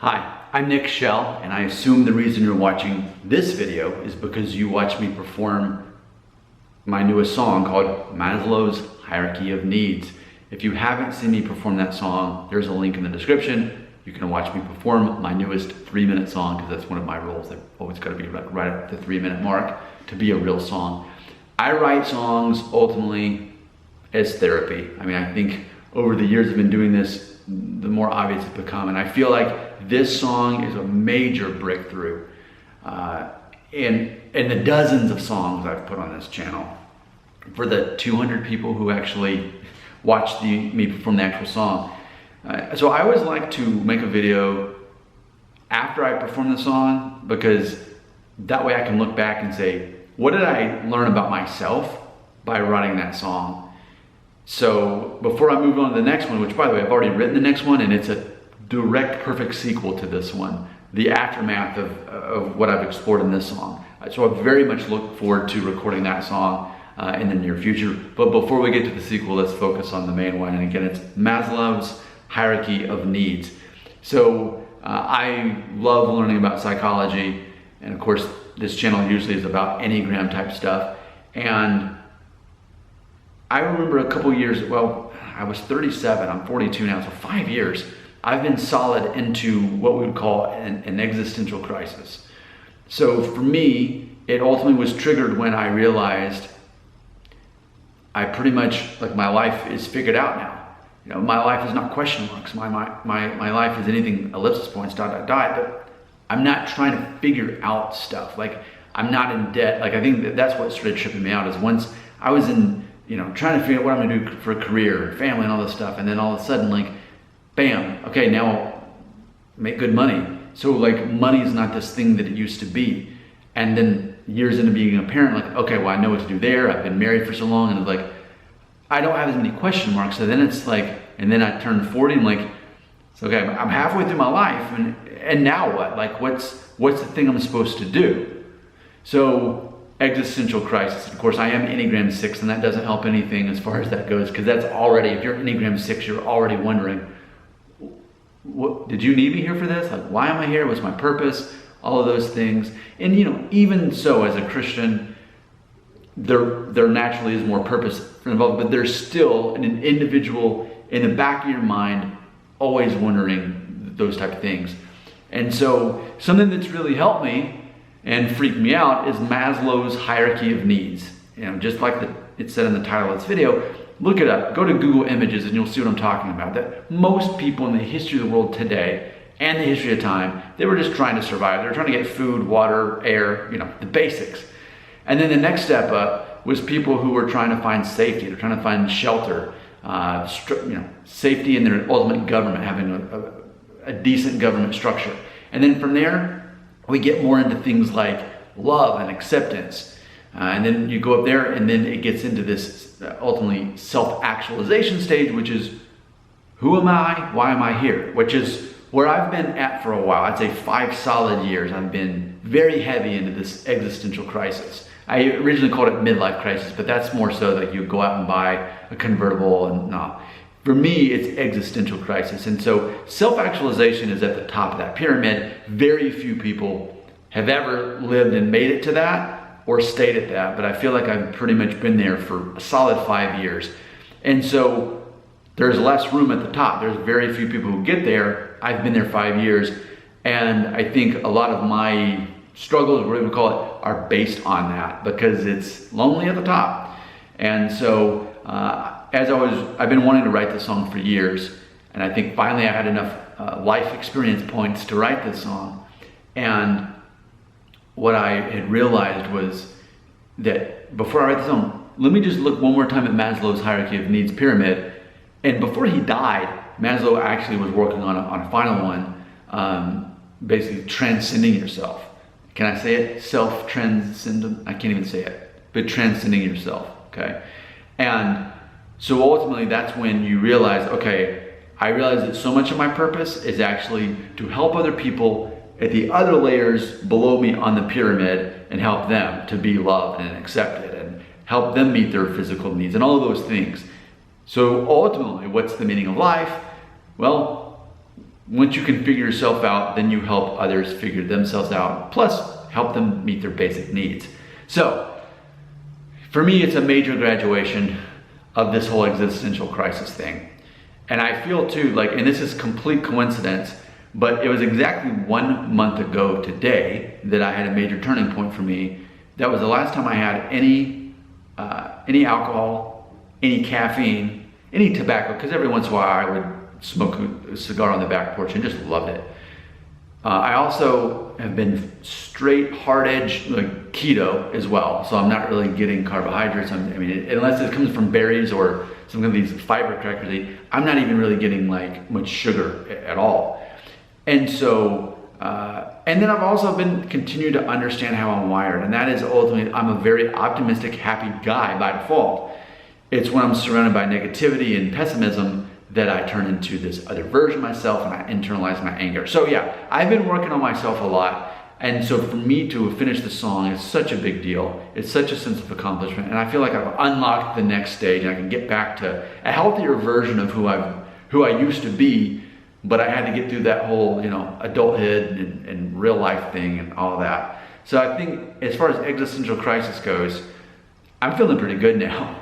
Hi, I'm Nick Shell, and I assume the reason you're watching this video is because you watched me perform my newest song called Maslow's Hierarchy of Needs. If you haven't seen me perform that song, there's a link in the description. You can watch me perform my newest 3-minute song, because that's one of my rules. They've always got to be right at the 3-minute mark to be a real song. I write songs ultimately as therapy. I mean, I think over the years I've been doing this, the more obvious it's become, and I feel like this song is a major breakthrough in the dozens of songs I've put on this channel. For the 200 people who actually watched me perform the actual song. So I always like to make a video after I perform the song, because that way I can look back and say, what did I learn about myself by writing that song? So before I move on to the next one, which by the way, I've already written the next one, and it's a direct perfect sequel to this one, the aftermath of what I've explored in this song. So I very much look forward to recording that song in the near future. But before we get to the sequel, let's focus on the main one. And again, it's Maslow's Hierarchy of Needs. So I love learning about psychology. And of course, this channel usually is about Enneagram type stuff. And I remember a couple years, well, I was 37, I'm 42 now, so 5 years, I've been solid into what we would call an existential crisis. So for me, it ultimately was triggered when I realized I pretty much, like, my life is figured out now. You know, my life is not question marks. My life is anything ellipsis points, ... but I'm not trying to figure out stuff. Like, I'm not in debt. Like, I think that's what started tripping me out, is once I was in, trying to figure out what I'm gonna do for a career and family and all this stuff. And then all of a sudden, like, bam, okay, now I'll make good money. So like, money is not this thing that it used to be. And then years into being a parent, like, okay, well, I know what to do there. I've been married for so long, and it's like, I don't have as many question marks. So then it's like, and then I turned 40 and like, it's okay, I'm halfway through my life, and now what? Like, what's the thing I'm supposed to do? So, existential crisis. Of course, I am Enneagram 6, and that doesn't help anything as far as that goes, because that's already, if you're Enneagram 6, you're already wondering, what, did you need me here for this? Like, why am I here? What's my purpose? All of those things. And even so, as a Christian, there naturally is more purpose involved, but there's still an individual in the back of your mind always wondering those type of things. And so something that's really helped me and freaked me out is Maslow's Hierarchy of Needs. Just like it said in the title of this video, look it up, go to Google Images, and you'll see what I'm talking about. That most people in the history of the world today and the history of time, they were just trying to survive. They were trying to get food, water, air, the basics. And then the next step up was people who were trying to find safety. They're trying to find shelter, safety in their ultimate government, having a decent government structure. And then from there, we get more into things like love and acceptance. And then you go up there, and then it gets into this ultimately self-actualization stage, which is, who am I? Why am I here? Which is where I've been at for a while. I'd say 5 solid years. I've been very heavy into this existential crisis. I originally called it midlife crisis, but that's more so that you go out and buy a convertible, and no. For me, it's existential crisis. And so self-actualization is at the top of that pyramid. Very few people have ever lived and made it to that or stayed at that, but I feel like I've pretty much been there for a solid 5 years. And so there's less room at the top. There's very few people who get there. I've been there 5 years, and I think a lot of my struggles, whatever we call it, are based on that, because it's lonely at the top. And so I've been wanting to write this song for years, and I think finally I had enough life experience points to write this song. And what I had realized was that before I write the song, let me just look one more time at Maslow's Hierarchy of Needs pyramid. And before he died, Maslow actually was working on a final one, basically transcending yourself. Can I say it? Self-transcendent? I can't even say it, but transcending yourself, okay? And so ultimately, that's when you realize, okay, I realize that so much of my purpose is actually to help other people at the other layers below me on the pyramid, and help them to be loved and accepted, and help them meet their physical needs and all of those things. So ultimately, what's the meaning of life? Well, once you can figure yourself out, then you help others figure themselves out, plus help them meet their basic needs. So for me, it's a major graduation of this whole existential crisis thing. And I feel too, like, and this is complete coincidence, but it was exactly 1 month ago today that I had a major turning point for me. That was the last time I had any alcohol, any caffeine, any tobacco, because every once in a while I would smoke a cigar on the back porch and just loved it. I also have been straight hard edge, like keto as well, so I'm not really getting carbohydrates. I mean, unless it comes from berries or some of these fiber crackers, I'm not even really getting like much sugar at all. And so, and then I've also been continuing to understand how I'm wired, and that is ultimately, I'm a very optimistic, happy guy by default. It's when I'm surrounded by negativity and pessimism that I turn into this other version of myself and I internalize my anger. So yeah, I've been working on myself a lot. And so for me to finish the song is such a big deal. It's such a sense of accomplishment. And I feel like I've unlocked the next stage and I can get back to a healthier version of who I used to be. But I had to get through that whole, adulthood and real life thing and all of that. So I think as far as existential crisis goes, I'm feeling pretty good now,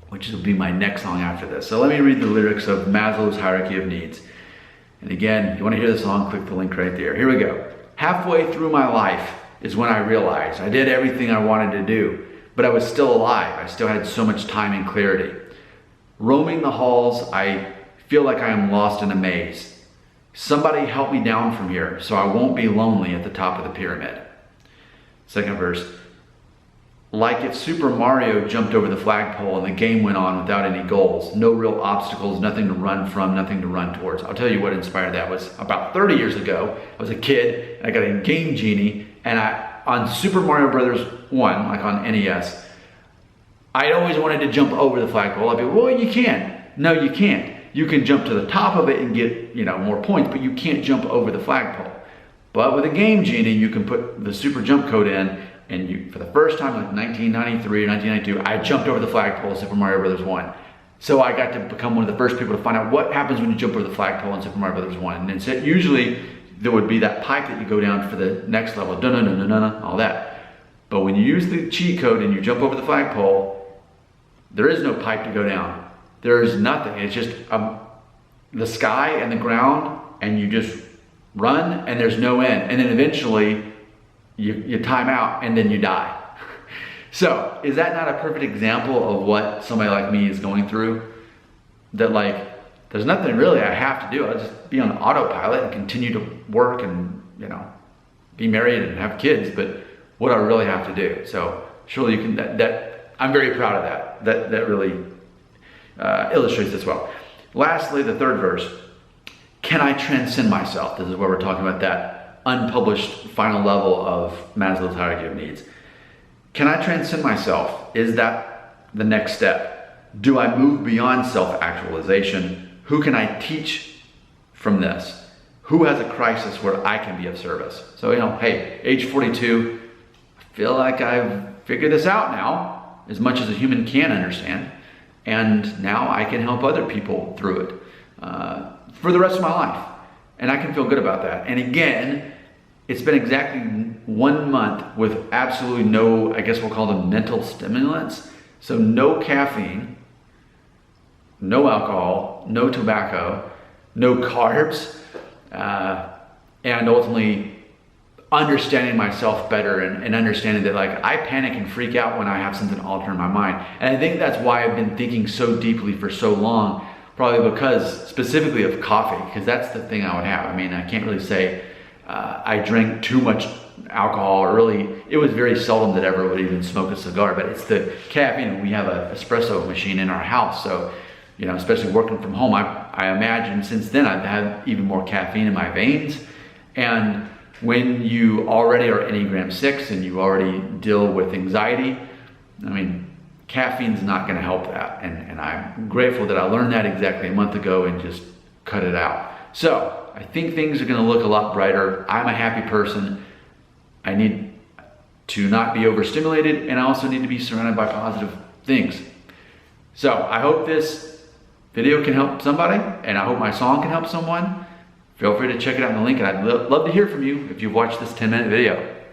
which will be my next song after this. So let me read the lyrics of Maslow's Hierarchy of Needs. And again, if you want to hear the song, click the link right there. Here we go. Halfway through my life is when I realized I did everything I wanted to do, but I was still alive. I still had so much time and clarity. Roaming the halls, I feel like I am lost in a maze. Somebody help me down from here so I won't be lonely at the top of the pyramid. Second verse. Like if Super Mario jumped over the flagpole and the game went on without any goals, no real obstacles, nothing to run from, nothing to run towards. I'll tell you what inspired that. Was about 30 years ago. I was a kid and I got a Game Genie, and on Super Mario Brothers 1, like on NES, I always wanted to jump over the flagpole. I'd be, well, you can. No, you can't. You can jump to the top of it and get, more points, but you can't jump over the flagpole. But with a Game Genie, you can put the super jump code in, and for the first time, like 1993 or 1992, I jumped over the flagpole in Super Mario Brothers 1. So I got to become one of the first people to find out what happens when you jump over the flagpole in Super Mario Brothers 1. And then so usually there would be that pipe that you go down for the next level, all that. But when you use the cheat code and you jump over the flagpole, there is no pipe to go down. There is nothing. It's just the sky and the ground, and you just run, and there's no end. And then eventually, you time out and then you die. So is that not a perfect example of what somebody like me is going through? That there's nothing really I have to do. I'll just be on autopilot and continue to work and, be married and have kids, but what do I really have to do? So surely you can, that I'm very proud of that. That really illustrates this well. Lastly, the third verse. Can I transcend myself? This is where we're talking about that unpublished final level of Maslow's Hierarchy of Needs. Can I transcend myself? Is that the next step? Do I move beyond self-actualization? Who can I teach from this? Who has a crisis where I can be of service? So, hey, age 42, I feel like I've figured this out now, as much as a human can understand, and now I can help other people through it for the rest of my life. And I can feel good about that. And again, it's been exactly 1 month with absolutely no, I guess we'll call them mental stimulants. So no caffeine, no alcohol, no tobacco, no carbs, and ultimately understanding myself better and understanding that I panic and freak out when I have something alter in my mind. And I think that's why I've been thinking so deeply for so long, probably because specifically of coffee, because that's the thing I would have. I mean, I can't really say I drank too much alcohol, or really, it was very seldom that I ever would even smoke a cigar, but it's the caffeine. We have an espresso machine in our house, so, especially working from home, I imagine since then I've had even more caffeine in my veins. And when you already are Enneagram 6 and you already deal with anxiety, I mean, caffeine's not going to help that. And I'm grateful that I learned that exactly a month ago and just cut it out. So I think things are going to look a lot brighter. I'm a happy person. I need to not be overstimulated, and I also need to be surrounded by positive things. So I hope this video can help somebody, and I hope my song can help someone. feel free to check it out in the link, and I'd love to hear from you if you've watched this 10-minute video.